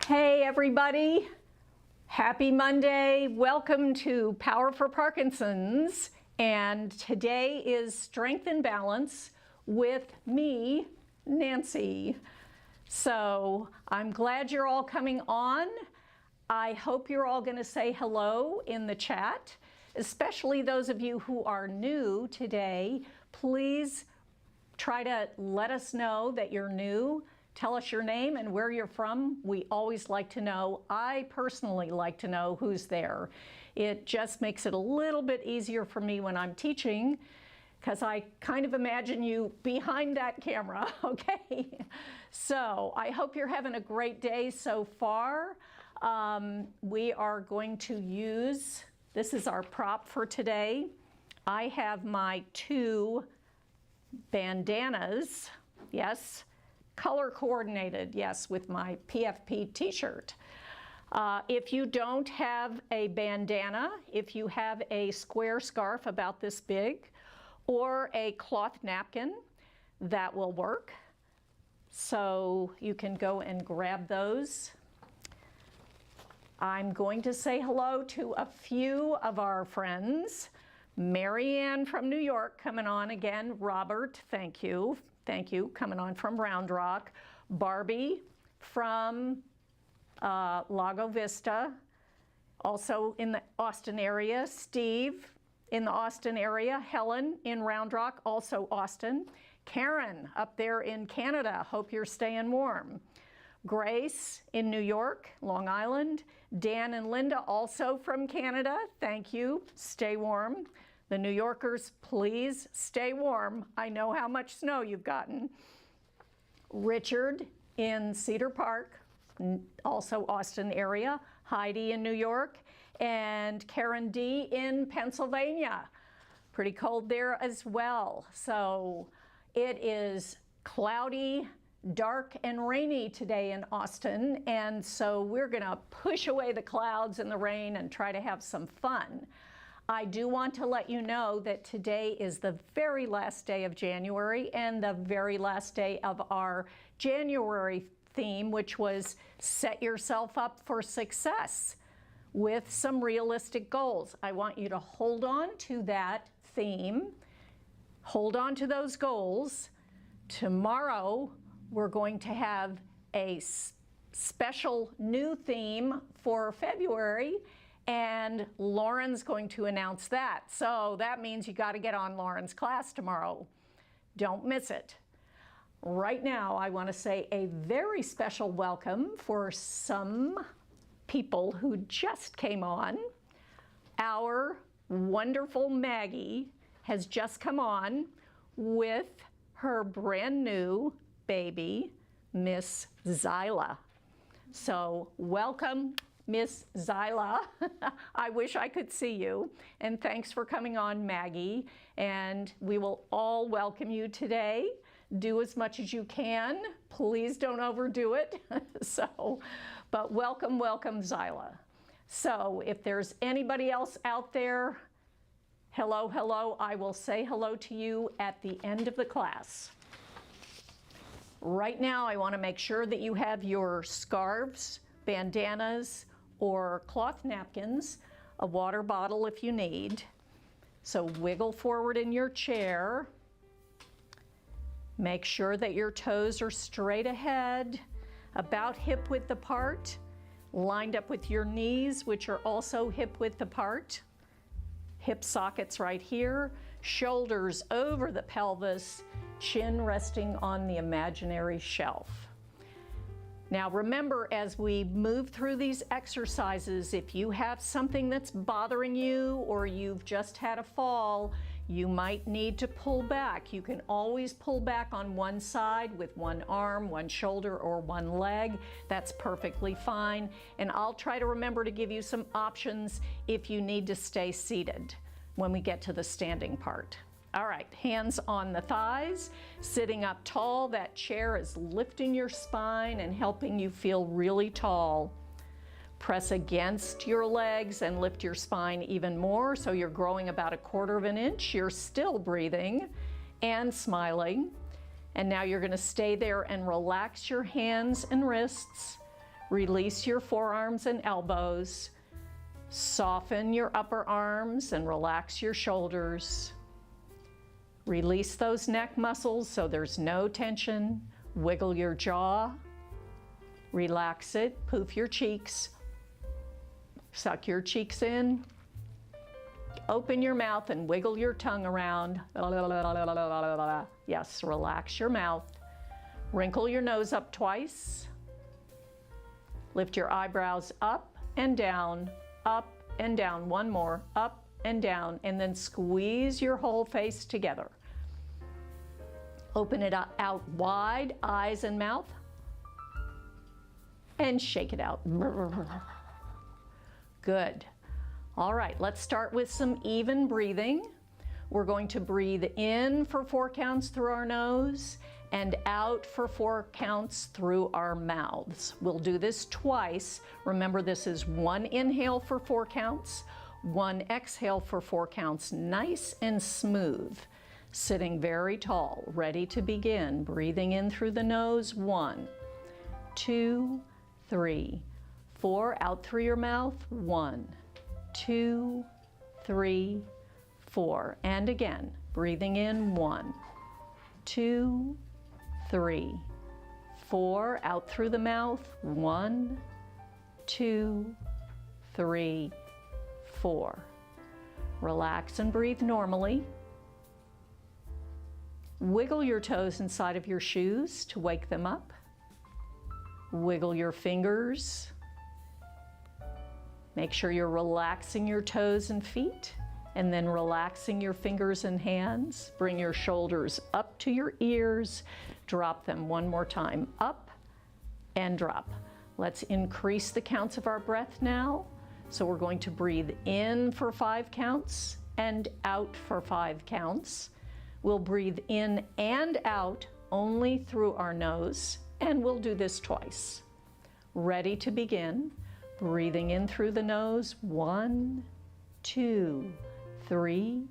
Hey everybody, happy Monday. Welcome to Power for Parkinson's. And today is Strength and Balance with me, Nancy. So I'm glad you're all coming on. I hope you're all going to say hello in the chat, especially those of you who are new today. Please try to let us know that you're new. Tell us your name and where you're from. We always like to know. I personally like to know who's there. It just makes it a little bit easier for me when I'm teaching, because I kind of imagine you behind that camera, okay? So I hope you're having a great day so far. We are going to use, this is our prop for today. I have my two bandanas, yes, color coordinated, yes, with my PFP t-shirt. If you don't have a bandana, if you have a square scarf about this big or a cloth napkin, that will work. So you can go and grab those. I'm going to say hello to a few of our friends. Marianne from New York coming on again. Robert, thank you. Thank you, coming on from Round Rock. Barbie from Lago Vista, also in the Austin area. Steve in the Austin area. Helen in Round Rock, also Austin. Karen up there in Canada, hope you're staying warm. Grace in New York, Long Island. Dan and Linda also from Canada, thank you, stay warm. The New Yorkers, please stay warm. I know how much snow you've gotten. Richard in Cedar Park, also Austin area. Heidi in New York, and Karen D in Pennsylvania. Pretty cold there as well. So it is cloudy, dark and rainy today in Austin, and so we're gonna push away the clouds and the rain and try to have some fun. I do want to let you know that today is the very last day of January and the very last day of our January theme, which was set yourself up for success with some realistic goals. I want you to hold on to that theme, hold on to those goals. Tomorrow, we're going to have a special new theme for February, and Lauren's going to announce that. So that means you got to get on Lauren's class tomorrow. Don't miss it. Right now, I want to say a very special welcome for some people who just came on. Our wonderful Maggie has just come on with her brand new baby, Miss Zyla. So welcome, Miss Zyla. I wish I could see you. And thanks for coming on, Maggie. And we will all welcome you today. Do as much as you can. Please don't overdo it. But welcome, welcome, Zyla. So if there's anybody else out there, hello, hello. I will say hello to you at the end of the class. Right now, I want to make sure that you have your scarves, bandanas, or cloth napkins, a water bottle if you need. So wiggle forward in your chair. Make sure that your toes are straight ahead, about hip width apart, lined up with your knees, which are also hip width apart. Hip sockets right here, shoulders over the pelvis, chin resting on the imaginary shelf. Now remember, as we move through these exercises, if you have something that's bothering you or you've just had a fall, you might need to pull back. You can always pull back on one side with one arm, one shoulder, or one leg. That's perfectly fine. And I'll try to remember to give you some options if you need to stay seated when we get to the standing part. All right, hands on the thighs, sitting up tall. That chair is lifting your spine and helping you feel really tall. Press against your legs and lift your spine even more, so you're growing about 1/4 of an inch. You're still breathing and smiling. And now you're going to stay there and relax your hands and wrists. Release your forearms and elbows. Soften your upper arms and relax your shoulders. Release those neck muscles so there's no tension. Wiggle your jaw. Relax it. Poof your cheeks. Suck your cheeks in. Open your mouth and wiggle your tongue around. Yes, relax your mouth. Wrinkle your nose up twice. Lift your eyebrows up and down, up and down. One more, up and down, and then squeeze your whole face together. Open it out wide, eyes and mouth, and shake it out. Good. All right, let's start with some even breathing. We're going to breathe in for 4 counts through our nose and out for 4 counts through our mouths. We'll do this twice. Remember, this is 1 inhale for 4 counts, 1 exhale for 4 counts, nice and smooth. Sitting very tall, ready to begin. Breathing in through the nose, 1, 2, 3, 4. Out through your mouth, 1, 2, 3, 4. And again, breathing in, 1, 2, 3, 4. Out through the mouth, 1, 2, 3, 4. Relax and breathe normally. Wiggle your toes inside of your shoes to wake them up. Wiggle your fingers. Make sure you're relaxing your toes and feet, and then relaxing your fingers and hands. Bring your shoulders up to your ears. Drop them one more time, up and drop. Let's increase the counts of our breath now. So we're going to breathe in for 5 counts and out for 5 counts. We'll breathe in and out only through our nose, and we'll do this twice. Ready to begin. Breathing in through the nose, 1, 2, 3,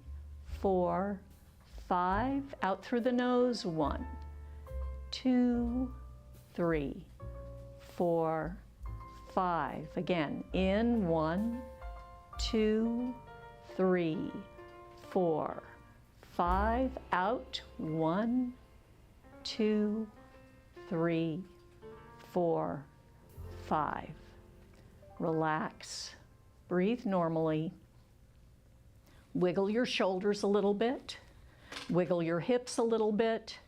4, 5. Out through the nose, 1, 2, 3, 4, 5. Again, in 1, 2, 3, 4, 5. Out, 1, 2, 3, 4, 5. Relax. Breathe normally. Wiggle your shoulders a little bit. Wiggle your hips a little bit.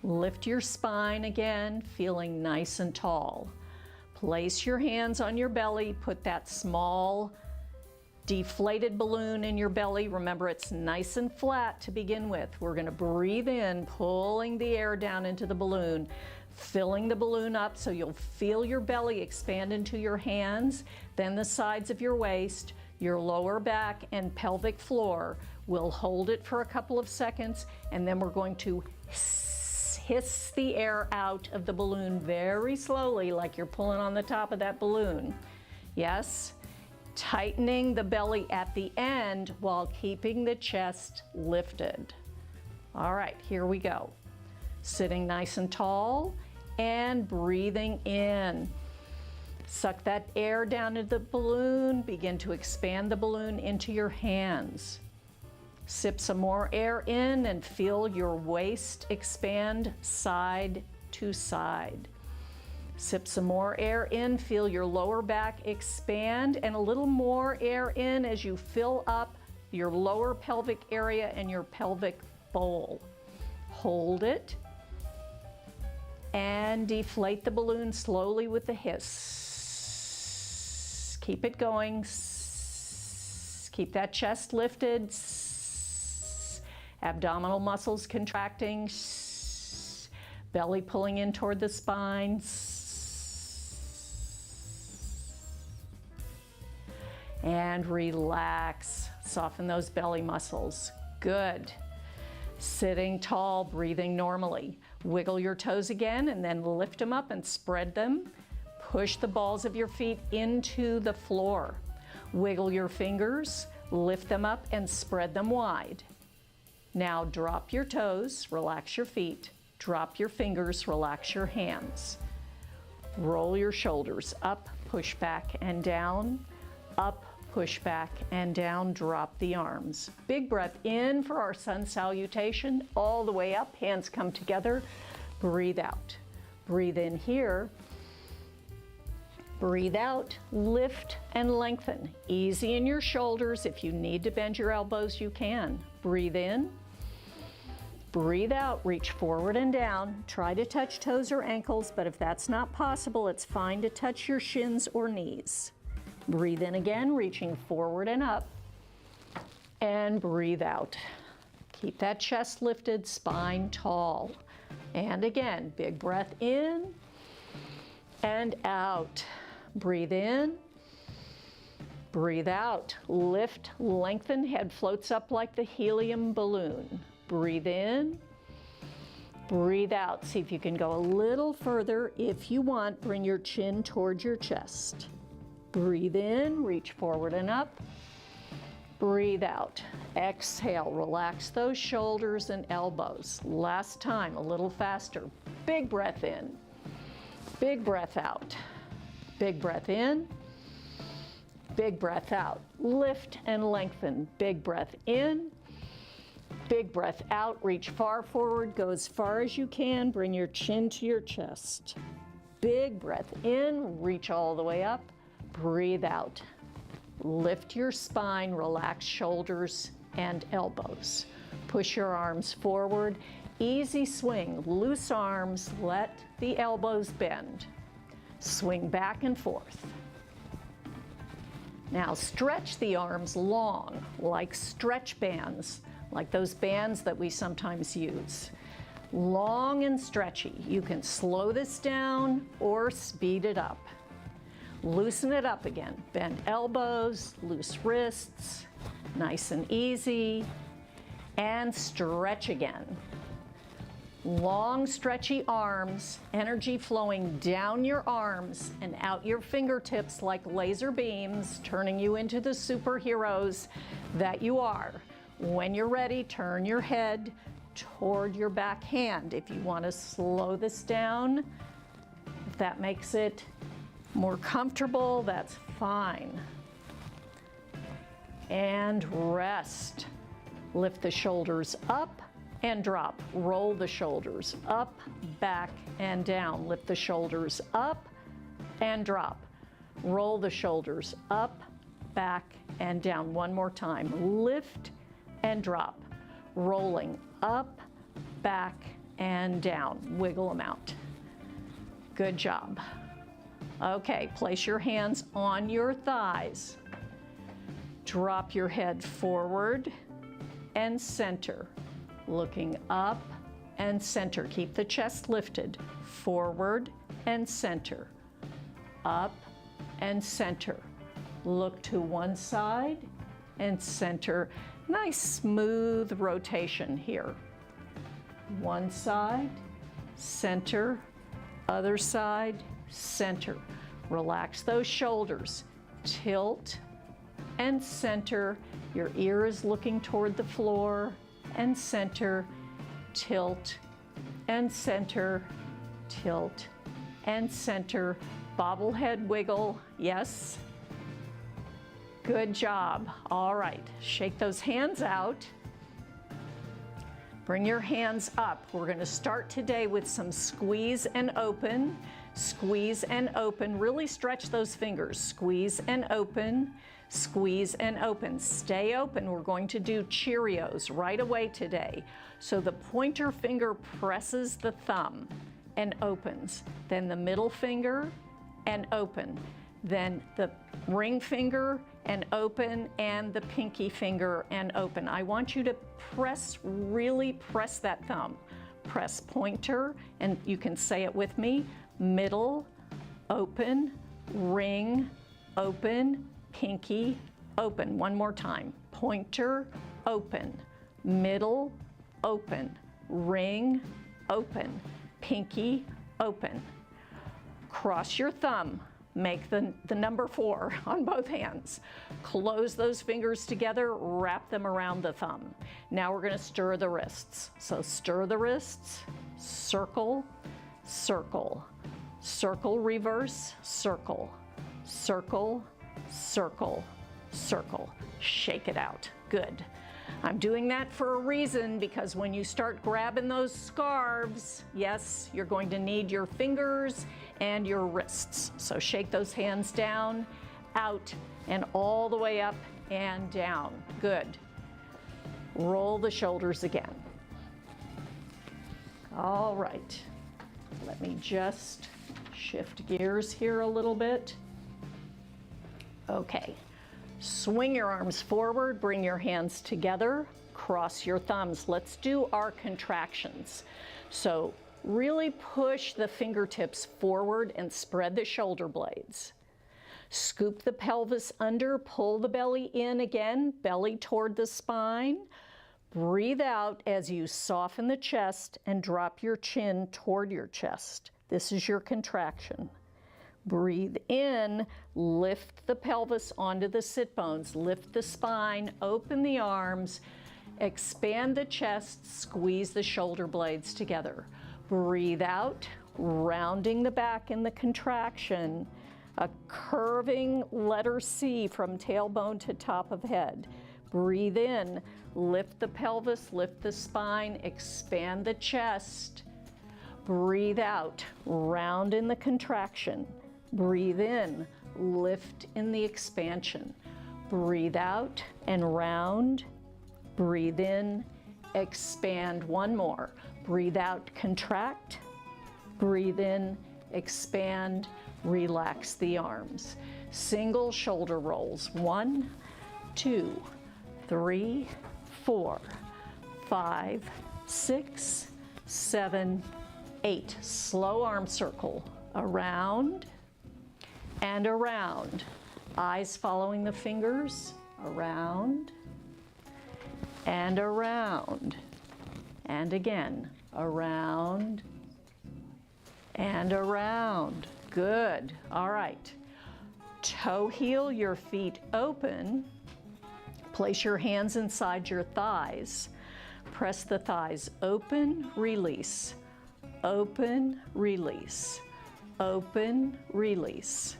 Lift your spine again, feeling nice and tall. Place your hands on your belly. Put that small deflated balloon in your belly. Remember, it's nice and flat to begin with. We're going to breathe in, pulling the air down into the balloon, filling the balloon up so you'll feel your belly expand into your hands, then the sides of your waist, your lower back and pelvic floor. We'll hold it for a couple of seconds, and then we're going to hiss the air out of the balloon very slowly, like you're pulling on the top of that balloon. Yes? Tightening the belly at the end while keeping the chest lifted. All right, here we go. Sitting nice and tall and breathing in. Suck that air down into the balloon. Begin to expand the balloon into your hands. Sip some more air in and feel your waist expand side to side. Sip some more air in, feel your lower back expand, and a little more air in as you fill up your lower pelvic area and your pelvic bowl. Hold it and deflate the balloon slowly with the hiss. Keep it going. Keep that chest lifted. Abdominal muscles contracting. Belly pulling in toward the spine. And relax. Soften those belly muscles. Good. Sitting tall, breathing normally. Wiggle your toes again and then lift them up and spread them. Push the balls of your feet into the floor. Wiggle your fingers, lift them up and spread them wide. Now drop your toes, relax your feet. Drop your fingers, relax your hands. Roll your shoulders up, push back and down, up, push back and down, drop the arms. Big breath in for our sun salutation, all the way up, hands come together, breathe out. Breathe in here, breathe out, lift and lengthen. Easy in your shoulders. If you need to bend your elbows, you can. Breathe in, breathe out, reach forward and down. Try to touch toes or ankles, but if that's not possible, it's fine to touch your shins or knees. Breathe in again, reaching forward and up, and breathe out. Keep that chest lifted, spine tall. And again, big breath in and out. Breathe in, breathe out. Lift, lengthen, head floats up like the helium balloon. Breathe in, breathe out. See if you can go a little further. If you want, bring your chin towards your chest. Breathe in, reach forward and up. Breathe out. Exhale, relax those shoulders and elbows. Last time, a little faster. Big breath in, big breath out. Big breath in, big breath out. Lift and lengthen. Big breath in, big breath out. Reach far forward, go as far as you can. Bring your chin to your chest. Big breath in, reach all the way up. Breathe out. Lift your spine, relax shoulders and elbows. Push your arms forward. Easy swing, loose arms, let the elbows bend. Swing back and forth. Now stretch the arms long, like stretch bands, like those bands that we sometimes use. Long and stretchy. You can slow this down or speed it up. Loosen it up again. Bend elbows, loose wrists, nice and easy, and stretch again. Long, stretchy arms, energy flowing down your arms and out your fingertips like laser beams, turning you into the superheroes that you are. When you're ready, turn your head toward your back hand. If you want to slow this down, if that makes it more comfortable, that's fine. And rest. Lift the shoulders up and drop. Roll the shoulders up, back, and down. Lift the shoulders up and drop. Roll the shoulders up, back, and down. One more time. Lift and drop. Rolling up, back, and down. Wiggle them out. Good job. Okay, place your hands on your thighs. Drop your head forward and center. Looking up and center. Keep the chest lifted. Forward and center. Up and center. Look to one side and center. Nice smooth rotation here. One side, center, other side, center. Relax those shoulders. Tilt and center. Your ear is looking toward the floor and center. Tilt and center. Tilt and center. Bobblehead wiggle. Yes. Good job. All right. Shake those hands out. Bring your hands up. We're going to start today with some squeeze and open. Squeeze and open. Really stretch those fingers. Squeeze and open. Squeeze and open. Stay open. We're going to do Cheerios right away today. So the pointer finger presses the thumb and opens. Then the middle finger and open. Then the ring finger and open, and the pinky finger and open. I want you to press, really press that thumb. Press pointer, and you can say it with me. Middle, open, ring, open, pinky, open. One more time. Pointer, open, middle, open, ring, open, pinky, open. Cross your thumb. Make the number 4 on both hands. Close those fingers together, wrap them around the thumb. Now we're going to stir the wrists. So stir the wrists, circle, circle. Circle, reverse, circle, circle, circle, circle. Shake it out. Good. I'm doing that for a reason, because when you start grabbing those scarves, yes, you're going to need your fingers and your wrists. So shake those hands down, out, and all the way up and down. Good. Roll the shoulders again. All right. Let me just shift gears here a little bit. Okay. Swing your arms forward, bring your hands together, cross your thumbs. Let's do our contractions. So really push the fingertips forward and spread the shoulder blades. Scoop the pelvis under, pull the belly in again, belly toward the spine. Breathe out as you soften the chest and drop your chin toward your chest. This is your contraction. Breathe in, lift the pelvis onto the sit bones, lift the spine, open the arms, expand the chest, squeeze the shoulder blades together. Breathe out, rounding the back in the contraction, a curving letter C from tailbone to top of head. Breathe in, lift the pelvis, lift the spine, expand the chest. Breathe out, round in the contraction. Breathe in, lift in the expansion. Breathe out and round. Breathe in, expand. One more. Breathe out, contract. Breathe in, expand, relax the arms. Single shoulder rolls. 1, 2, 3, 4, 5, 6, 7, 8. Slow arm circle. Around and around. Eyes following the fingers. Around and around. And again, around and around. Good. All right. Toe heel your feet open. Place your hands inside your thighs. Press the thighs open, release. Open, release. Open, release.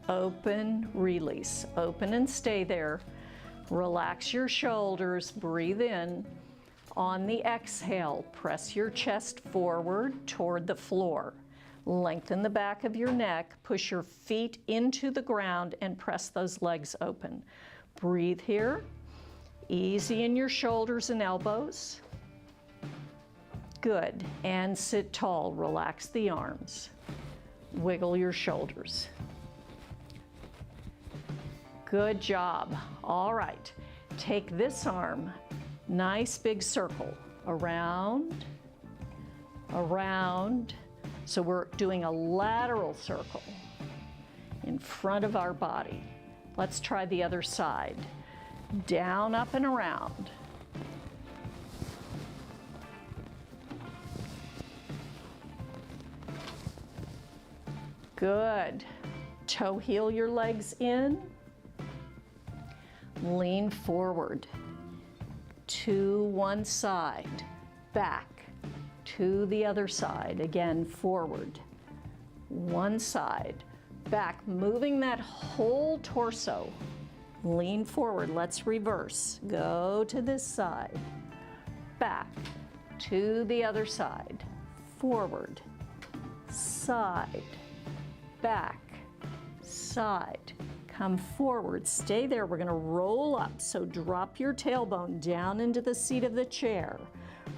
Open, release. Open and stay there. Relax your shoulders. Breathe in. On the exhale, press your chest forward toward the floor. Lengthen the back of your neck. Push your feet into the ground and press those legs open. Breathe here. Easy in your shoulders and elbows. Good. And sit tall. Relax the arms. Wiggle your shoulders. Good job. All right. Take this arm, nice big circle, around, around. So we're doing a lateral circle in front of our body. Let's try the other side. Down, up, and around. Good. Toe heel your legs in. Lean forward to one side, back to the other side. Again, forward, one side, back, moving that whole torso. Lean forward. Let's reverse. Go to this side, back to the other side, forward, side, back, side. Come forward, stay there. We're gonna roll up. So drop your tailbone down into the seat of the chair.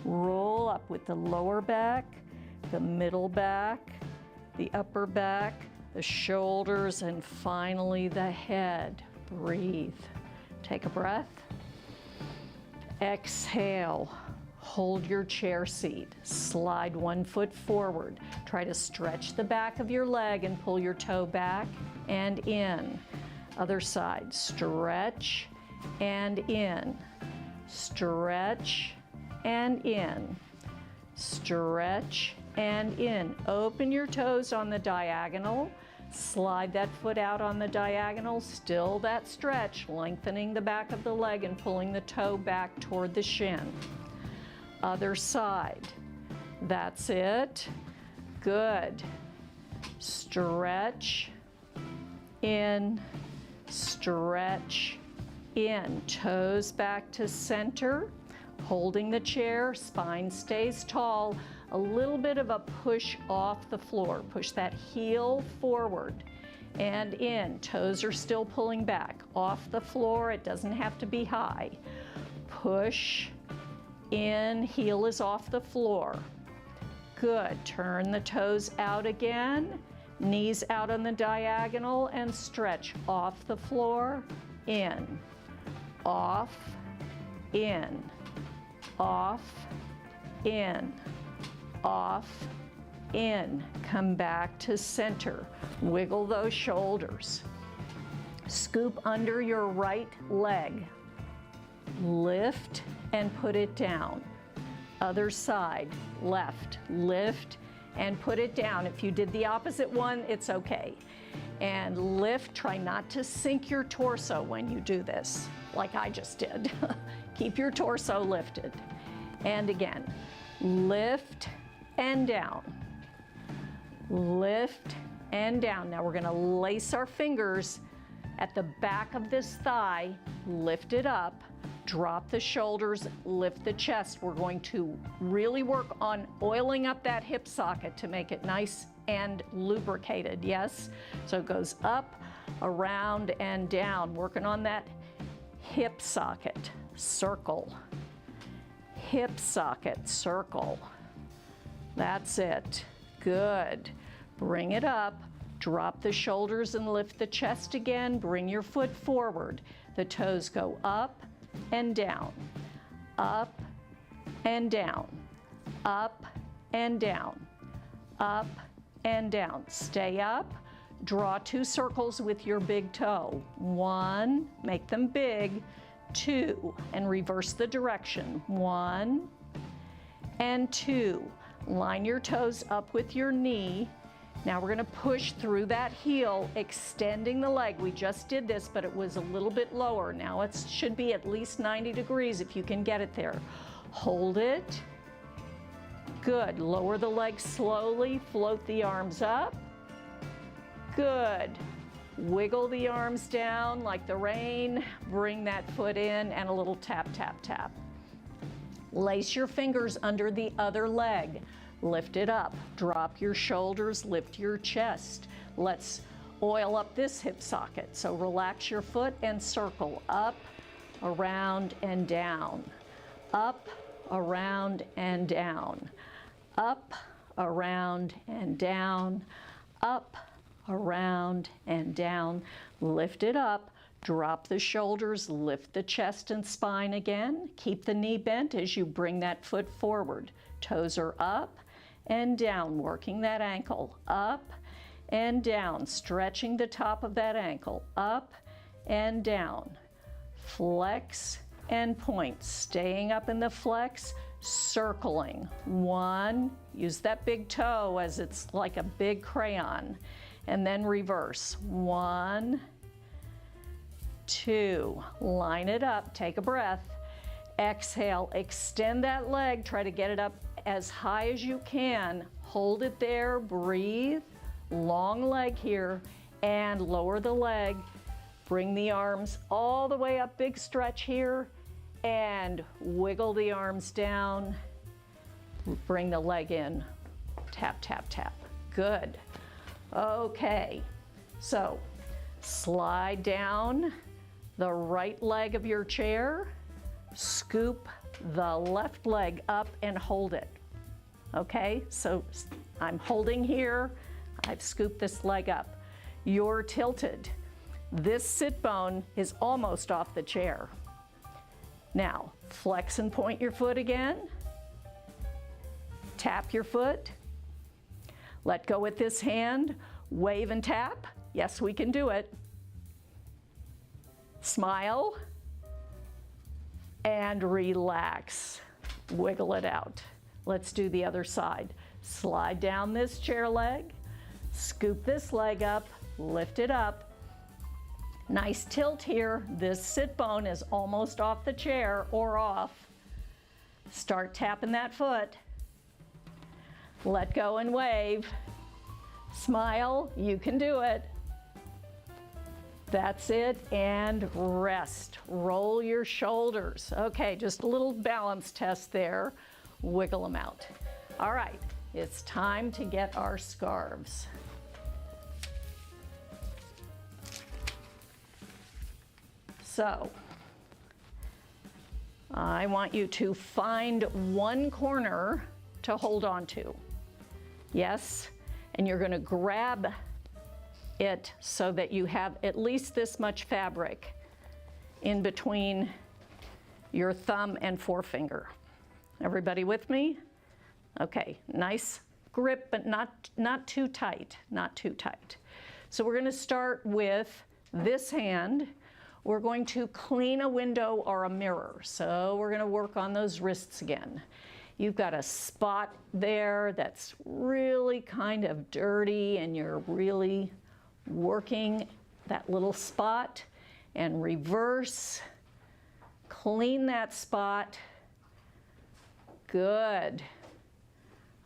Roll up with the lower back, the middle back, the upper back, the shoulders, and finally the head. Breathe. Take a breath. Exhale. Hold your chair seat. Slide one foot forward. Try to stretch the back of your leg and pull your toe back and in. Other side. Stretch and in. Stretch and in. Stretch and in. Open your toes on the diagonal. Slide that foot out on the diagonal. Still that stretch, lengthening the back of the leg and pulling the toe back toward the shin. Other side. That's it. Good. stretch, in, stretch, in. Toes back to center, holding the chair, spine stays tall. A little bit of a push off the floor. Push that heel forward and in. Toes are still pulling back. Off the floor, it doesn't have to be high. Push in, heel is off the floor. Good. Turn the toes out again. Knees out on the diagonal and stretch off the floor, in, off, in, off, in, off, in. Come back to center. Wiggle those shoulders. Scoop under your right leg. Lift and put it down. Other side, left, lift and put it down. If you did the opposite one, it's okay. And lift, try not to sink your torso when you do this, like I just did. Keep your torso lifted. And again, lift and down. Lift and down. Now we're gonna lace our fingers at the back of this thigh, lift it up, drop the shoulders, lift the chest. We're going to really work on oiling up that hip socket to make it nice and lubricated, yes? So it goes up, around, and down, working on that hip socket, circle. Hip socket, circle. That's it, good. Bring it up, drop the shoulders and lift the chest again, bring your foot forward. The toes go up and down, up and down, up and down, up and down. Stay up, draw 2 circles with your big toe. 1, make them big, 2, and reverse the direction. 1 and 2. Line your toes up with your knee. Now we're gonna push through that heel, extending the leg. We just did this, but it was a little bit lower. Now it should be at least 90 degrees if you can get it there. Hold it. Good. Lower the leg slowly, float the arms up. Good. Wiggle the arms down like the rain. Bring that foot in and a little tap, tap, tap. Lace your fingers under the other leg. Lift it up, drop your shoulders, lift your chest. Let's oil up this hip socket. So relax your foot and circle up, around, and down. Up, around, and down. Up, around, and down. Up, around, and down. Lift it up, drop the shoulders, lift the chest and spine again. Keep the knee bent as you bring that foot forward. Toes are up and down, working that ankle, up and down, stretching the top of that ankle, up and down. Flex and point, staying up in the flex, circling. 1, use that big toe as it's like a big crayon, and then reverse. 1, 2, line it up, take a breath. Exhale, extend that leg, try to get it up as high as you can. Hold it there, breathe. Long leg here, and lower the leg. Bring the arms all the way up, big stretch here, and wiggle the arms down. Bring the leg in, tap, tap, tap. Good. Okay, so slide down the right leg of your chair, scoop the left leg up and hold it. Okay, so I'm holding here, I've scooped this leg up. You're tilted. This sit bone is almost off the chair. Now, flex and point your foot again. Tap your foot. Let go with this hand. Wave and tap. Yes, we can do it. Smile. And relax. Wiggle it out. Let's do the other side. Slide down this chair leg. Scoop this leg up. Lift it up. Nice tilt here. This sit bone is almost off the chair or off. Start tapping that foot. Let go and wave. Smile, you can do it. That's it, and rest. Roll your shoulders. Okay, just a little balance test there. Wiggle them out. All right, it's time to get our scarves. So, I want you to find one corner to hold on to. Yes, and you're going to grab it so that you have at least this much fabric in between your thumb and forefinger. Everybody with me? Okay, nice grip, but not too tight, not too tight. So we're going to start with this hand. We're going to clean a window or a mirror. So we're going to work on those wrists again. You've got a spot there that's really kind of dirty, and you're really working that little spot, and reverse, clean that spot. Good.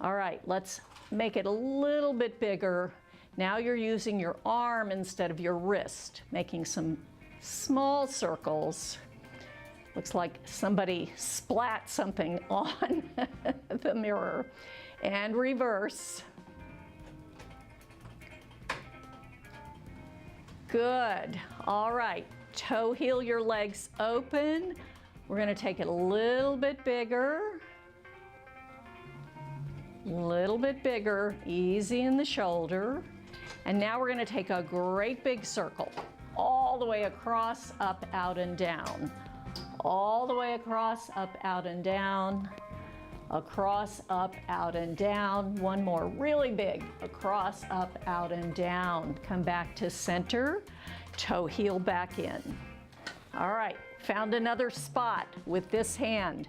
All right, let's make it a little bit bigger. Now you're using your arm instead of your wrist, making some small circles. Looks like somebody splat something on the mirror. And reverse. Good. All right, toe heel your legs open. We're going to take it a little bit bigger. Little bit bigger, easy in the shoulder. And now we're going to take a great big circle all the way across, up, out, and down. All the way across, up, out, and down. Across, up, out, and down. One more, really big. Across, up, out, and down. Come back to center. Toe heel back in. All right, found another spot with this hand.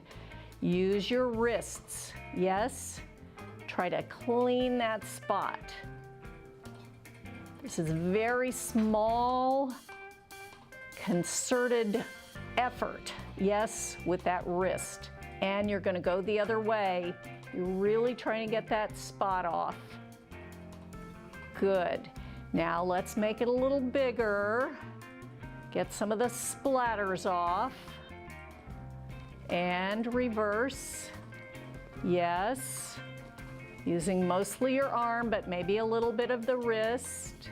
Use your wrists. Yes. Try to clean that spot. This is very small, concerted effort, yes, with that wrist. And you're going to go the other way. You're really trying to get that spot off. Good. Now let's make it a little bigger. Get some of the splatters off. And reverse. Yes. Using mostly your arm, but maybe a little bit of the wrist.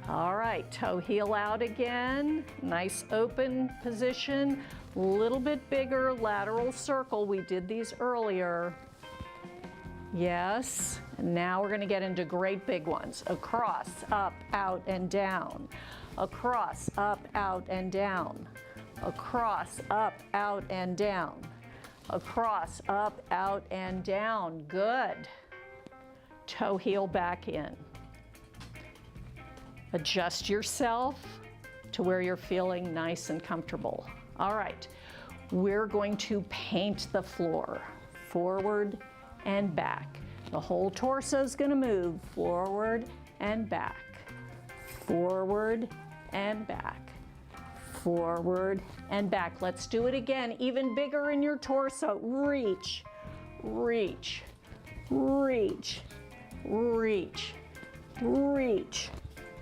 All right, toe heel out again. Nice open position. A little bit bigger lateral circle. We did these earlier. Yes. And now we're going to get into great big ones. Across, up, out, and down. Across, up, out, and down. Across, up, out, and down. Across, up, out, and down. Good. Toe heel back in. Adjust yourself to where you're feeling nice and comfortable. All right, we're going to paint the floor, forward and back. The whole torso is going to move forward and back, forward and back, forward and back. Let's do it again, even bigger in your torso. Reach, reach, reach, reach, reach,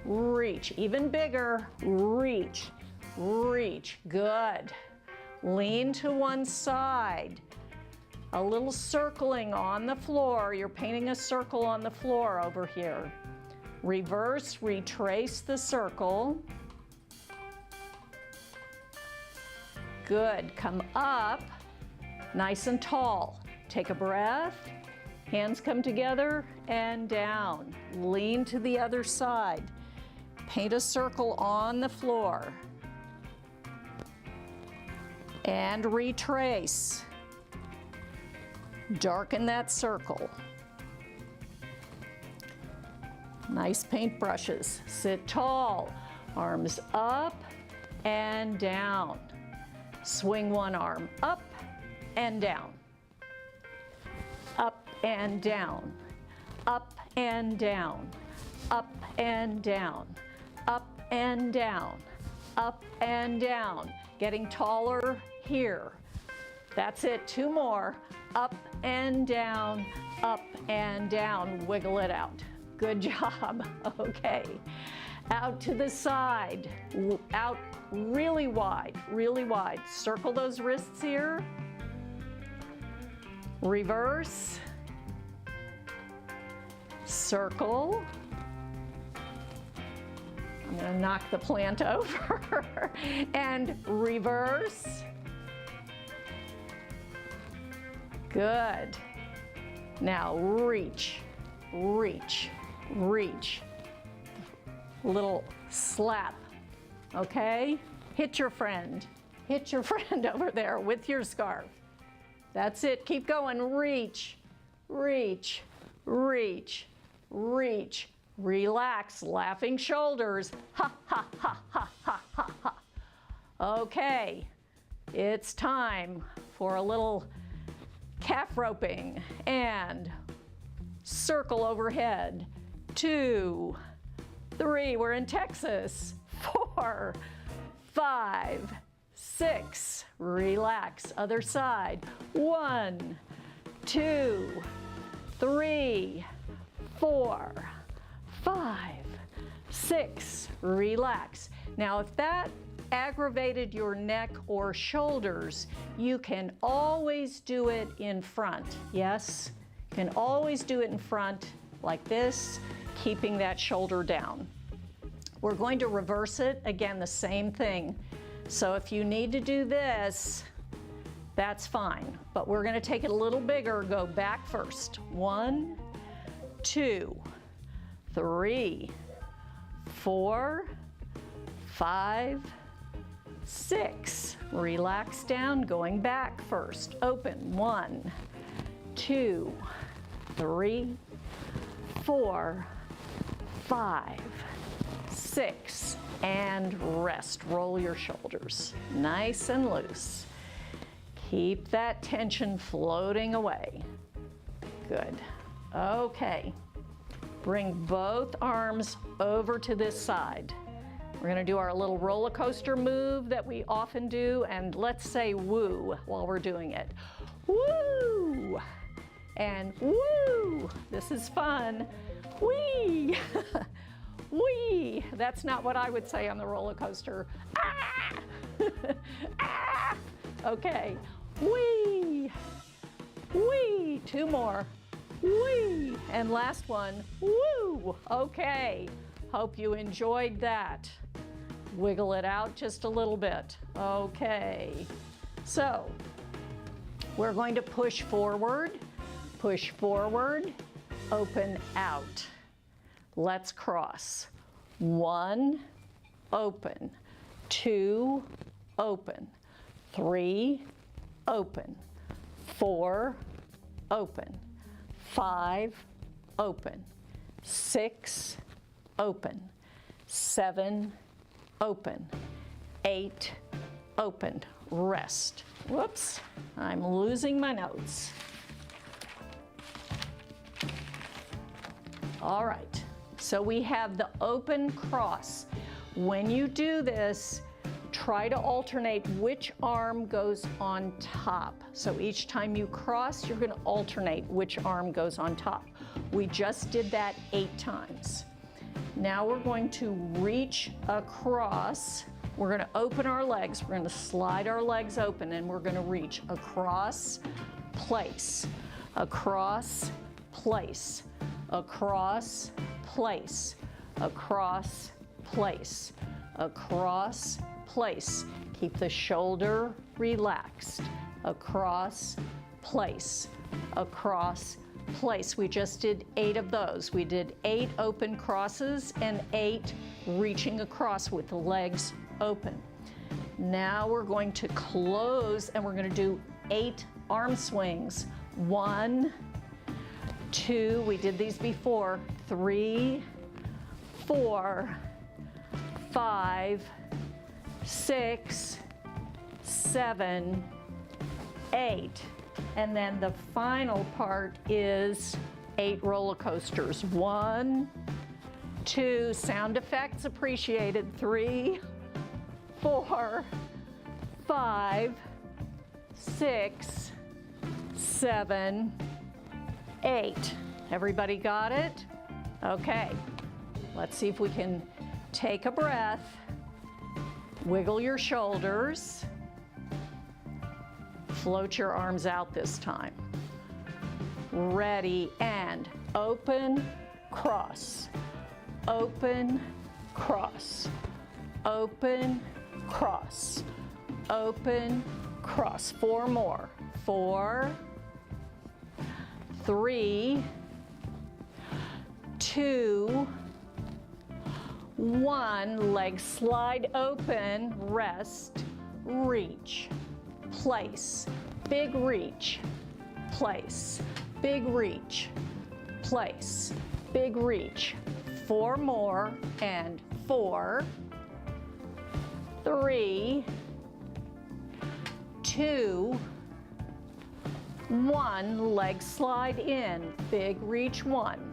reach. Even bigger, reach, reach. Good. Lean to one side. A little circling on the floor. You're painting a circle on the floor over here. Reverse, retrace the circle. Good. Come up, nice and tall. Take a breath. Hands come together and down. Lean to the other side. Paint a circle on the floor. And retrace. Darken that circle. Nice paintbrushes. Sit tall. Arms up and down. Swing one arm up and down. Up and down. Up and down. Up and down. Up and down. Up and down. Getting taller here. That's it. Two more. Up and down. Up and down. Wiggle it out. Good job. Okay. Out to the side. Out really wide, really wide. Circle those wrists here. Reverse. Circle. I'm going to knock the plant over. And reverse. Good. Now reach, reach, reach. Little slap, okay? Hit your friend. Hit your friend over there with your scarf. That's it. Keep going. Reach, reach, reach, reach. Relax. Laughing shoulders. Ha, ha, ha, ha, ha, ha, ha. Okay. It's time for a little calf roping and circle overhead. 2, 3, we're in Texas. 4, 5, 6, relax, other side. 1, 2, 3, 4, 5, 6, relax. Now if that aggravated your neck or shoulders, you can always do it in front. Yes, you can always do it in front like this, keeping that shoulder down. We're going to reverse it. Again, the same thing. So if you need to do this, that's fine. But we're going to take it a little bigger. Go back first. 1, 2, 3, 4, 5, 6. Relax down, going back first. Open. 1, 2, 3, 4, 5, 6. And rest. Roll your shoulders. Nice and loose. Keep that tension floating away. Good. Okay. Bring both arms over to this side. We're going to do our little roller coaster move that we often do, and let's say woo while we're doing it. Woo! And woo! This is fun. Wee! Wee! That's not what I would say on the roller coaster. Ah! Ah! Okay. Wee! Wee! 2 more. Wee! And last one. Woo! Okay. Hope you enjoyed that. Wiggle it out just a little bit. Okay. So, we're going to push forward, open out. Let's cross. 1, open. 2, open. 3, open. 4, open. 5, open. 6, open. 7, open. 8, open. Rest. Whoops, I'm losing my notes. All right, so we have the open cross. When you do this, try to alternate which arm goes on top. So each time you cross, you're going to alternate which arm goes on top. We just did that 8 times. Now we're going to reach across. We're going to open our legs. We're going to slide our legs open, and we're going to reach across, place, across, place, across, place, across, place, across, place. Keep the shoulder relaxed. Across, place, across, place. We just did 8 of those. We did 8 open crosses and 8 reaching across with the legs open. Now we're going to close, and we're going to do 8 arm swings. 1, 2, we did these before, 3, 4, 5, 6, 7, 8. And then the final part is 8 roller coasters. 1, 2, sound effects appreciated. 3, 4, 5, 6, 7, 8. Everybody got it? Okay, let's see if we can take a breath. Wiggle your shoulders. Float your arms out this time. Ready, and open, cross. Open, cross. Open, cross. Open, cross. 4 more. 4, 3, 2, 1. Legs slide open, rest, reach, place, big reach, place, big reach, place, big reach. 4 more, and 4, 3, 2, 1. Legs slide in, big reach. 1,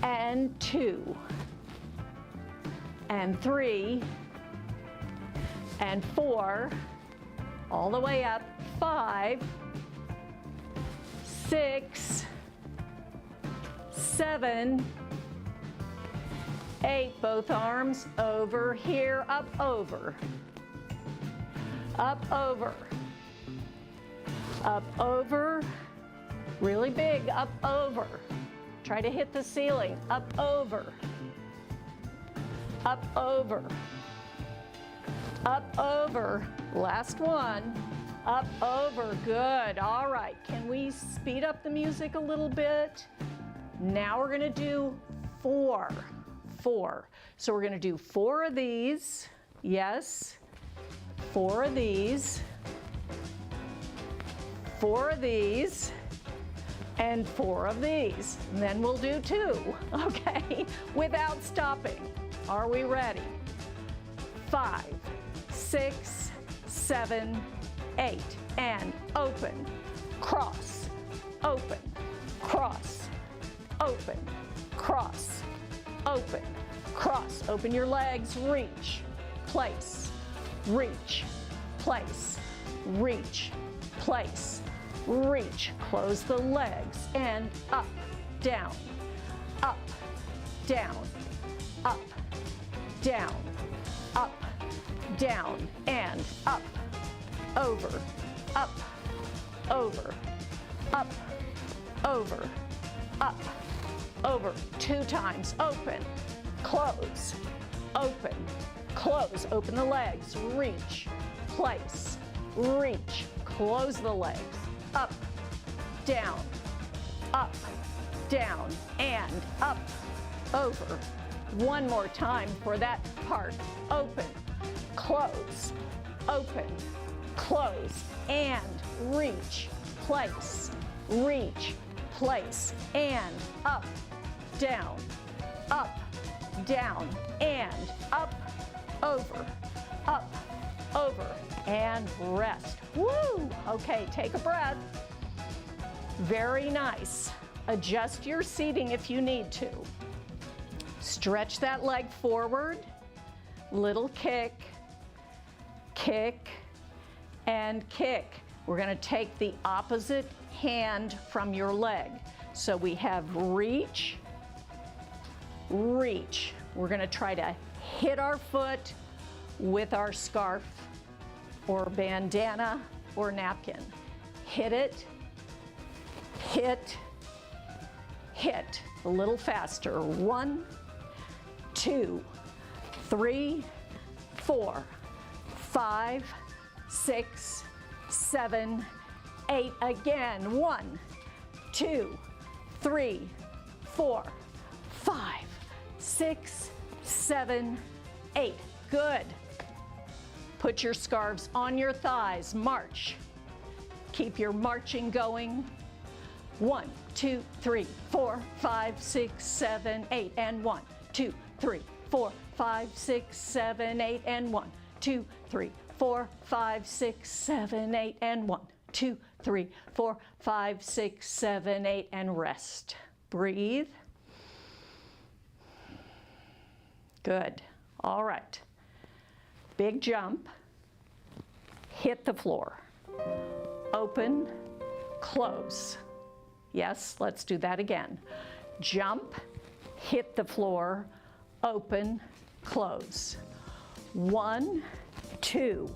and 2, and 3, and 4, all the way up. 5, 6, 7, 8. Both arms over here, up, over. Up, over. Up, over. Really big, up, over. Try to hit the ceiling. Up, over. Up, over. Up, over. Last one. Up, over. Good. All right. Can we speed up the music a little bit? Now we're going to do 4. 4. So we're going to do 4 of these. Yes. 4 of these. 4 of these. And 4 of these. And then we'll do 2. Okay. Without stopping. Are we ready? 5, 6, 7, 8. And open, cross, open, cross, open, cross, open, cross. Open your legs, reach, place, reach, place, reach, place, reach. Close the legs, and up, down, up, down, up, down, up, down, and up, over, up, over, up, over, up, over. 2 times. Open, close, open, close. Open the legs, reach, place, reach, close the legs, up, down, and up, over. 1 more time for that part. Open, close, open, close, and reach, place, and up, down, and up, over, and rest. Woo! Okay, take a breath. Very nice. Adjust your seating if you need to. Stretch that leg forward, little kick, kick, and kick. We're going to take the opposite hand from your leg. So we have reach, reach. We're going to try to hit our foot with our scarf or bandana or napkin. Hit it, hit, hit. A little faster. 1, 2, 3, 4, 5, 6, 7, 8. Again. 1, 2, 3, 4, 5, 6, 7, 8. Good. Put your scarves on your thighs. March. Keep your marching going. 1, 2, 3, 4, 5, 6, 7, 8, and 1, 2, 3, 4, 5, 6, 7, 8, and 1, 2, 3, 4, 5, 6, 7, 8, and 1, 2, 3, 4, 5, 6, 7, 8, and rest. Breathe. Good. All right. Big jump. Hit the floor. Open, close. Yes, let's do that again. Jump, hit the floor, open, close. 1, 2,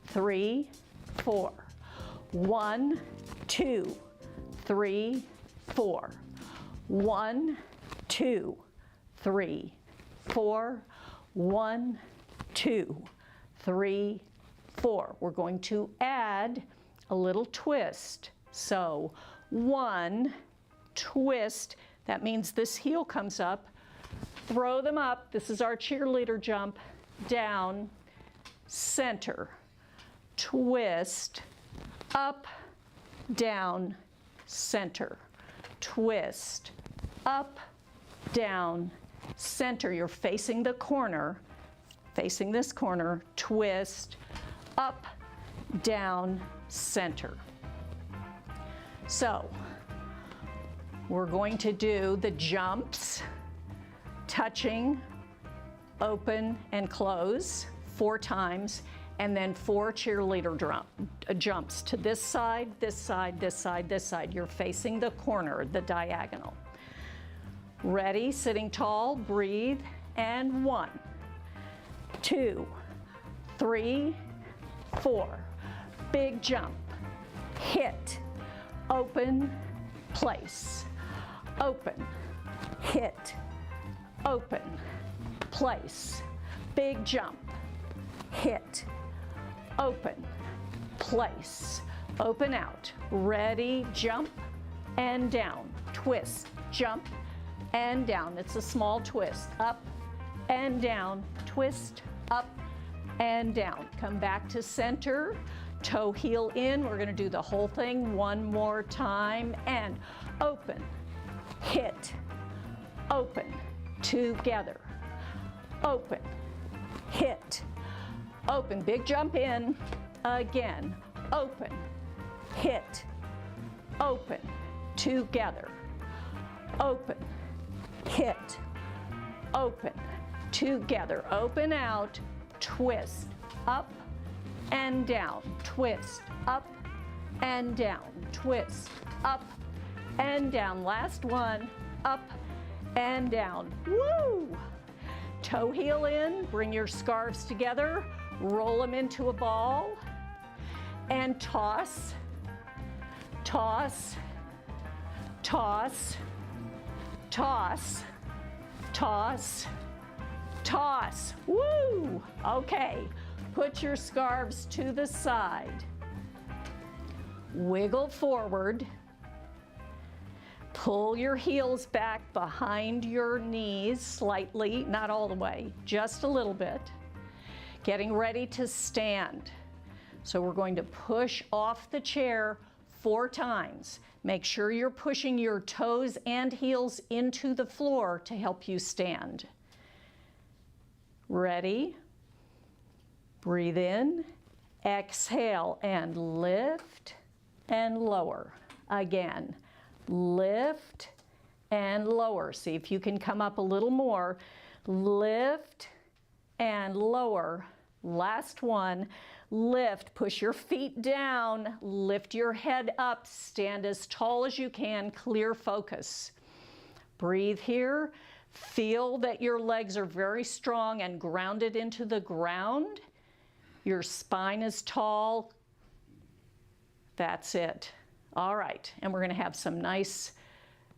3, 4. 1, 2, 3, 4. 1, 2, 3, 4. 1, 2, 3, 4. We're going to add a little twist. So 1, twist, that means this heel comes up, throw them up, this is our cheerleader jump, down, center, twist, up, down, center, twist, up, down, center. You're facing the corner, facing this corner, twist, up, down, center. So we're going to do the jumps, touching, open and close 4 times, and then 4 cheerleader jumps to this side, this side, this side, this side. You're facing the corner, the diagonal. Ready, sitting tall, breathe, and 1, 2, 3, 4. Big jump, hit, open, place, open, hit, open, place, big jump, hit, open, place, open out, ready, jump and down, twist, jump and down. It's a small twist, up and down, twist, up and down. Come back to center, toe heel in. We're going to do the whole thing one more time, and open, hit, open, together, open, hit, open, big jump in, again, open, hit, open, together, open, hit, open, together, open out, twist, up and down, twist, up and down, twist, up and down. Last one, up and down. Woo! Toe heel in, bring your scarves together, roll them into a ball, and toss, toss, toss, toss, toss, toss. Woo! Okay, put your scarves to the side. Wiggle forward. Pull your heels back behind your knees slightly, not all the way, just a little bit. Getting ready to stand. So we're going to push off the chair 4 times. Make sure you're pushing your toes and heels into the floor to help you stand. Ready? Breathe in, exhale, and lift and lower. Again, lift and lower. See if you can come up a little more. Lift and lower. Last one. Lift, push your feet down, lift your head up, stand as tall as you can, clear focus. Breathe here. Feel that your legs are very strong and grounded into the ground. Your spine is tall. That's it. All right, and we're going to have some nice,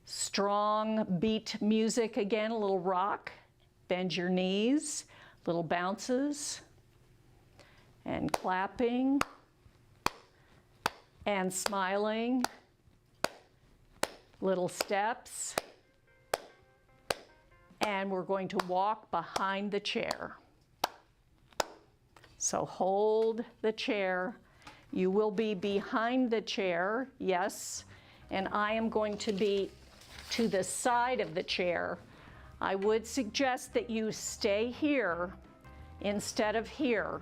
strong beat music again, a little rock. Bend your knees, little bounces, and clapping, and smiling, little steps. And we're going to walk behind the chair. So hold the chair. You will be behind the chair, yes, and I am going to be to the side of the chair. I would suggest that you stay here instead of here,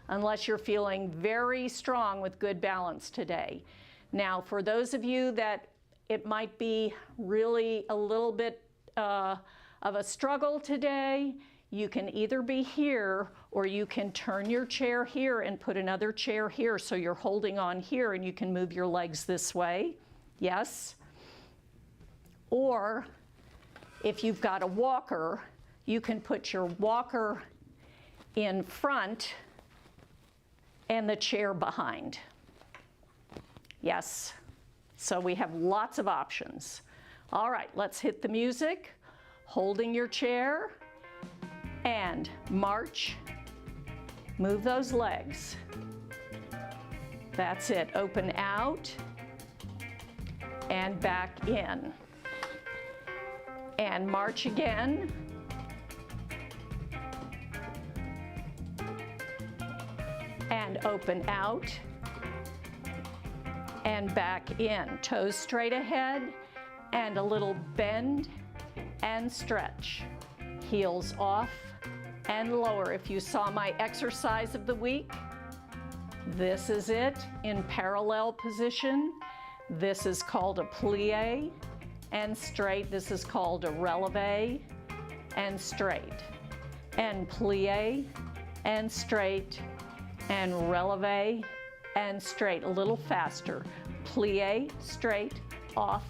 unless you're feeling very strong with good balance today. Now, for those of you that it might be really a little bit of a struggle today, you can either be here or you can turn your chair here and put another chair here so you're holding on here and you can move your legs this way. Yes? Or If you've got a walker, you can put your walker in front and the chair behind. Yes, so we have lots of options. All right, let's hit the music. Holding your chair and march. Move those legs. That's it. Open out and back in. And march again. And open out and back in. Toes straight ahead and a little bend and stretch. Heels off and lower. If you saw my exercise of the week, this is it in parallel position. This is called a plie and straight. This is called a releve and straight. And plie and straight and releve and straight. A little faster. Plie, straight, off,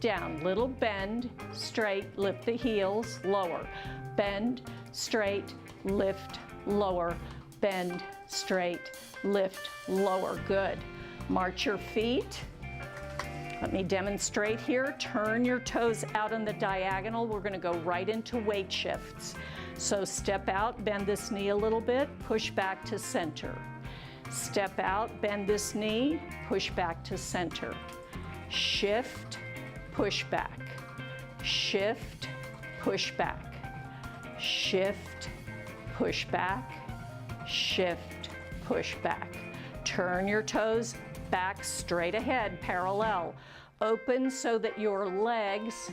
down. Little bend, straight, lift the heels, lower. Bend, straight, lift, lower. Bend, straight, lift, lower. Good. March your feet. Let me demonstrate here. Turn your toes out on the diagonal. We're going to go right into weight shifts. So step out, bend this knee a little bit, push back to center. Step out, bend this knee, push back to center. Shift, push back. Shift, push back. Shift, push back. Shift, push back. Turn your toes back straight ahead, parallel. Open so that your legs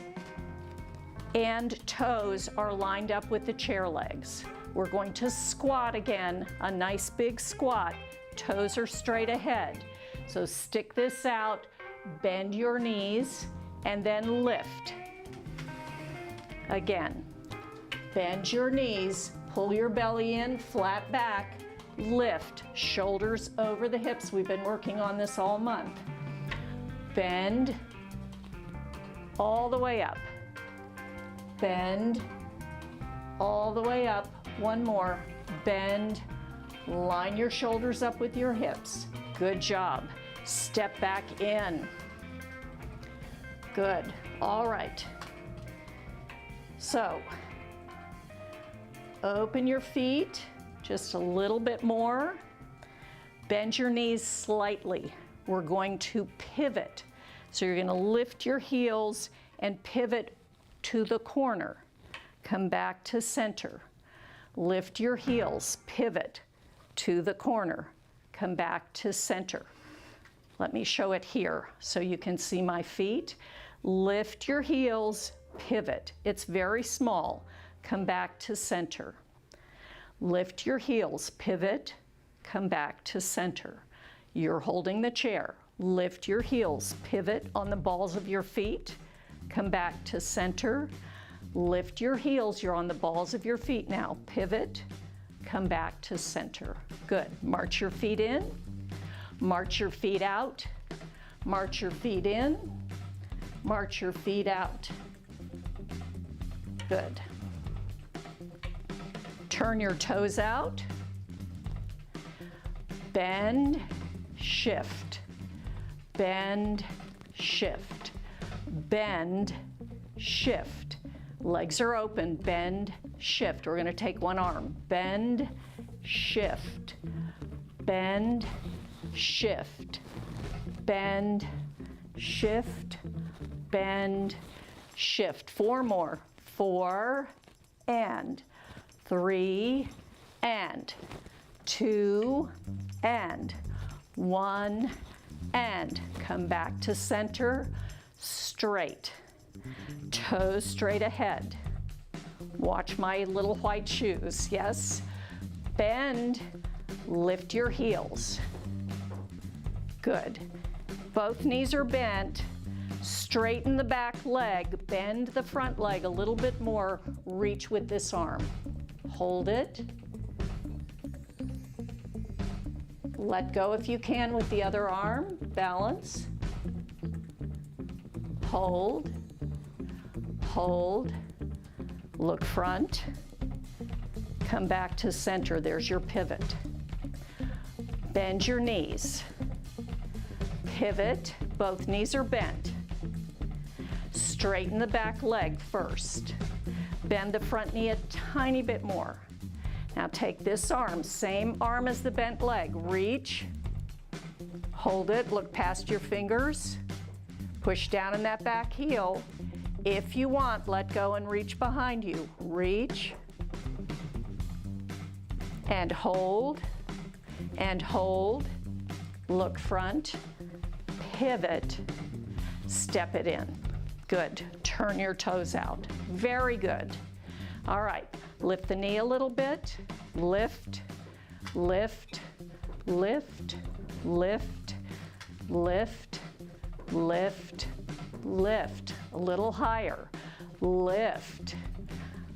and toes are lined up with the chair legs. We're going to squat again, a nice big squat. Toes are straight ahead. So stick this out, bend your knees, and then lift. Again, bend your knees, pull your belly in, flat back, lift, shoulders over the hips. We've been working on this all month. Bend all the way up. Bend all the way up. One more. Bend. Line your shoulders up with your hips. Good job. Step back in. Good. All right. So, open your feet just a little bit more. Bend your knees slightly. We're going to pivot. So you're going to lift your heels and pivot to the corner. Come back to center. Lift your heels, pivot to the corner. Come back to center. Let me show it here so you can see my feet. Lift your heels, pivot. It's very small. Come back to center. Lift your heels, pivot, come back to center. You're holding the chair. Lift your heels, pivot on the balls of your feet, come back to center. Lift your heels, you're on the balls of your feet now. Pivot, come back to center. Good. March your feet in, march your feet out, march your feet in, march your feet out. Good. Turn your toes out, bend, shift, bend, shift, bend, shift. Legs are open, bend, shift. We're going to take one arm, bend, shift, bend, shift, bend, shift, bend, shift. Four more. 4 and 3 and 2 and 1 and come back to center, straight. Toes straight ahead. Watch my little white shoes, yes? Bend, lift your heels. Good. Both knees are bent. Straighten the back leg, bend the front leg a little bit more, reach with this arm. Hold it. Let go if you can with the other arm, balance. Hold, hold, Look front. Come back to center. There's your pivot. Bend your knees. Pivot. Both knees are bent. Straighten the back leg first. Bend the front knee a tiny bit more. Now take this arm, same arm as the bent leg. Reach. Hold it. Look past your fingers. Push down in that back heel. If you want, let go and reach behind you. Reach. And hold. And hold. Look front. Pivot. Step it in. Good. Turn your toes out. Very good. All right. Lift the knee a little bit. Lift. Lift. Lift. Lift. Lift. Lift. Lift. A little higher. Lift.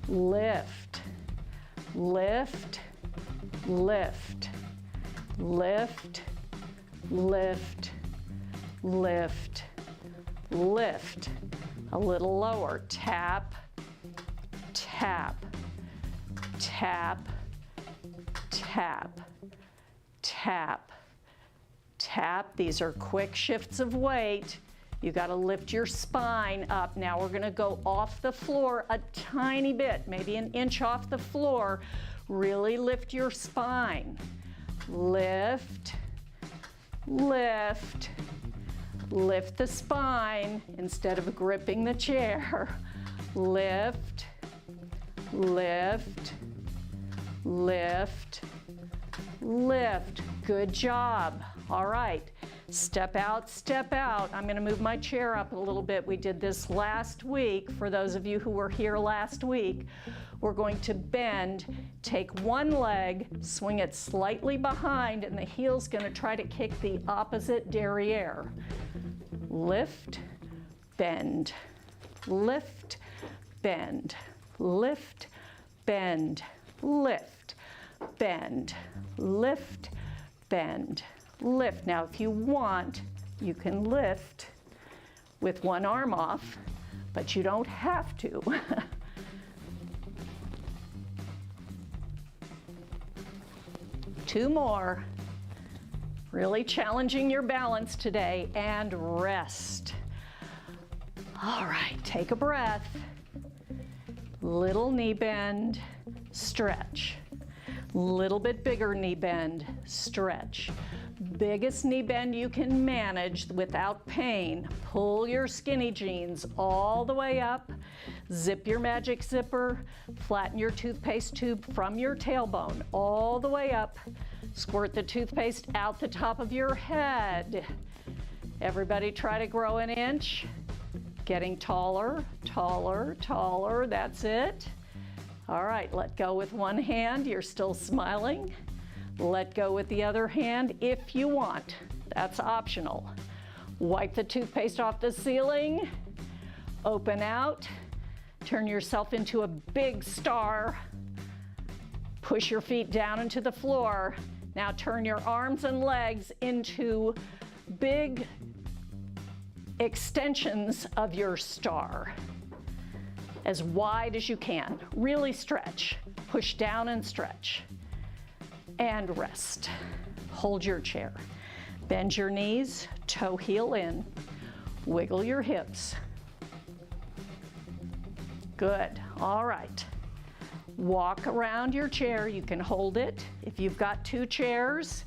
Lift. Lift. Lift. Lift. Lift. Lift. Lift. A little lower. Tap. Tap. Tap. Tap. Tap. Tap. These are quick shifts of weight. You got to lift your spine up. Now we're going to go off the floor a tiny bit, maybe an inch off the floor. Really lift your spine. Lift, lift, lift the spine instead of gripping the chair. Lift, lift, lift, lift. Good job. All right. Step out, step out. I'm going to move my chair up a little bit. We did this last week. For those of you who were here last week, we're going to bend, take one leg, swing it slightly behind, and the heel's going to try to kick the opposite derriere. Lift, bend, lift, bend, lift, bend, lift, bend, lift, bend, lift. Now, if you want, you can lift with one arm off, but you don't have to. Two more. Really challenging your balance today, and rest. All right, take a breath. Little knee bend, stretch. Little bit bigger knee bend, stretch. Biggest knee bend you can manage without pain. Pull your skinny jeans all the way up. Zip your magic zipper. Flatten your toothpaste tube from your tailbone all the way up. Squirt the toothpaste out the top of your head. Everybody try to grow an inch. Getting taller, taller, taller. That's it. All right, let go with one hand. You're still smiling. Let go with the other hand if you want. That's optional. Wipe the toothpaste off the ceiling. Open out. Turn yourself into a big star. Push your feet down into the floor. Now turn your arms and legs into big extensions of your star. As wide as you can. Really stretch. Push down and stretch. And rest. Hold your chair. Bend your knees, toe heel in. Wiggle your hips. Good. All right. Walk around your chair. You can hold it. If you've got two chairs,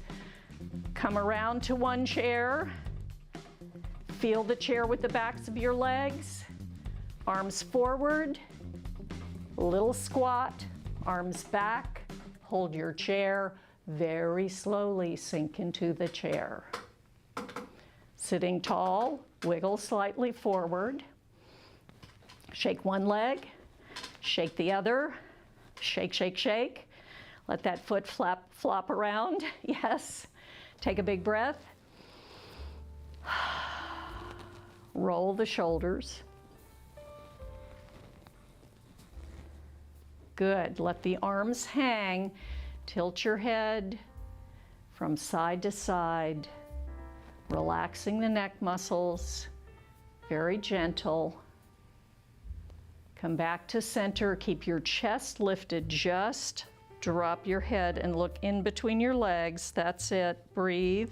come around to one chair. Feel the chair with the backs of your legs. Arms forward. Little squat. Arms back. Hold your chair. Very slowly sink into the chair. Sitting tall, wiggle slightly forward. Shake one leg, shake the other, shake, shake, shake. Let that foot flop around. Yes. Take a big breath. Roll the shoulders. Good. Let the arms hang. Tilt your head from side to side, relaxing the neck muscles, very gentle. Come back to center. Keep your chest lifted. Just drop your head and look in between your legs. That's it. Breathe.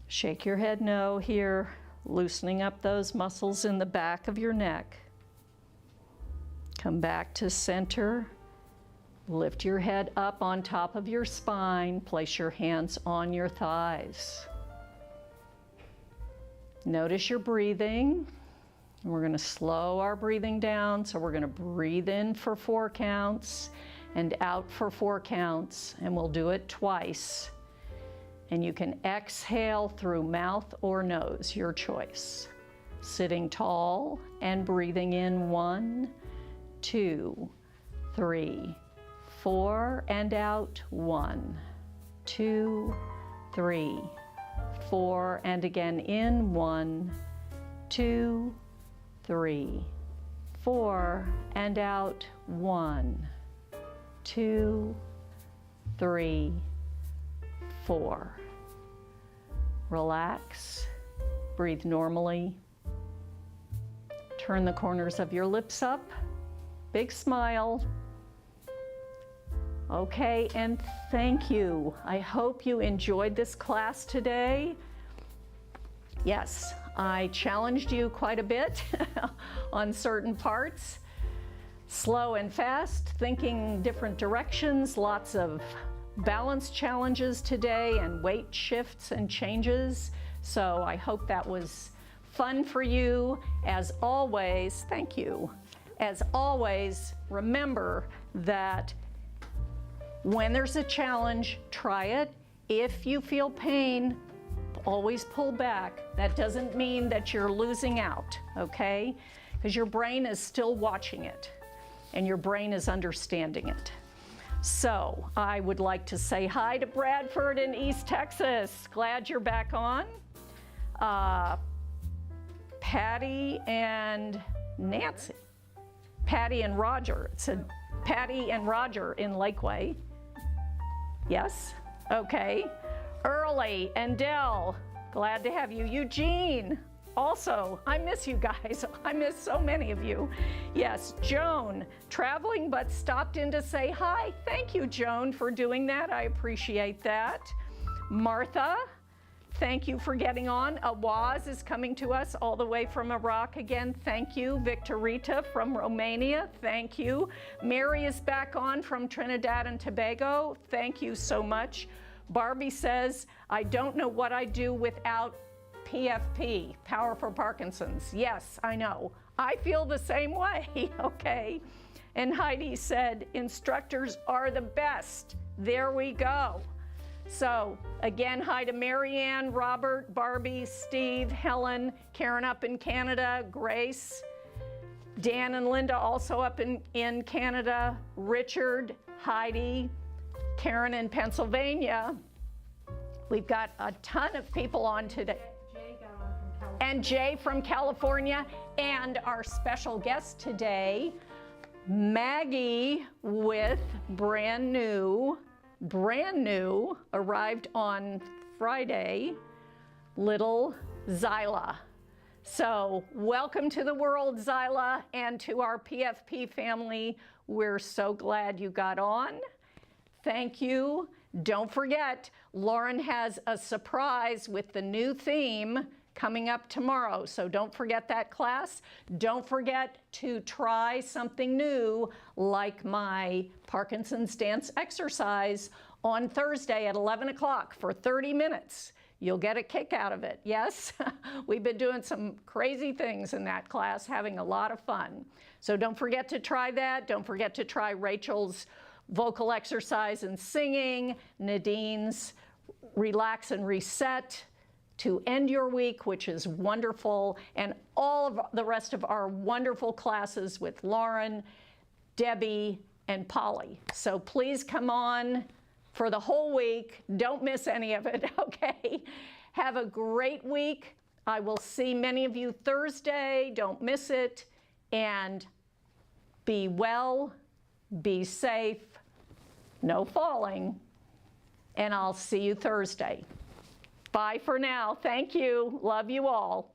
Shake your head no here, loosening up those muscles in the back of your neck. Come back to center. Lift your head up on top of your spine. Place your hands on your thighs. Notice your breathing. We're going to slow our breathing down, so we're going to breathe in for 4 counts and out for 4 counts, and we'll do it twice. And you can exhale through mouth or nose, your choice. Sitting tall and breathing in 1, 2, 3, 4, and out 1, 2, 3, 4, and again in 1, 2, 3, 4, and out 1, 2, 3, 4. Relax, breathe normally. Turn the corners of your lips up, big smile. Okay, and thank you. I hope you enjoyed this class today. Yes, I challenged you quite a bit on certain parts. Slow and fast, thinking different directions, lots of balance challenges today and weight shifts and changes. So I hope that was fun for you. As always, thank you. As always, remember that when there's a challenge, try it. If you feel pain, always pull back. That doesn't mean that you're losing out, okay? Because your brain is still watching it and your brain is understanding it. So I would like to say hi to Bradford in East Texas. Glad you're back on. Patty and Nancy. Patty and Roger. It said Patty and Roger in Lakeway. Yes? Okay. Early and Dell. Glad to have you. Eugene. Also, I miss you guys. I miss so many of you. Yes, Joan, traveling but stopped in to say hi. Thank you, Joan, for doing that. I appreciate that. Martha, thank you for getting on. Awaz is coming to us all the way from Iraq again. Thank you. Victorita from Romania. Thank you. Mary is back on from Trinidad and Tobago. Thank you so much. Barbie says, I don't know what I'd do without PFP, Power for Parkinson's. Yes, I know. I feel the same way, okay? And Heidi said, instructors are the best. There we go. So again, hi to Marianne, Robert, Barbie, Steve, Helen, Karen up in Canada, Grace, Dan and Linda also up in Canada, Richard, Heidi, Karen in Pennsylvania. We've got a ton of people on today. And Jay from California, and our special guest today, Maggie with brand new, arrived on Friday, little Zyla. So welcome to the world, Zyla, and to our PFP family. We're so glad you got on. Thank you. Don't forget, Lauren has a surprise with the new theme coming up tomorrow, so don't forget that class. Don't forget to try something new like my Parkinson's dance exercise on Thursday at 11 o'clock for 30 minutes. You'll get a kick out of it, yes? We've been doing some crazy things in that class, having a lot of fun. So don't forget to try that. Don't forget to try Rachel's vocal exercise and singing, Nadine's relax and reset to end your week, which is wonderful, and all of the rest of our wonderful classes with Lauren, Debbie, and Polly. So please come on for the whole week. Don't miss any of it, okay? Have a great week. I will see many of you Thursday. Don't miss it. And be well, be safe, no falling, and I'll see you Thursday. Bye for now. Thank you. Love you all.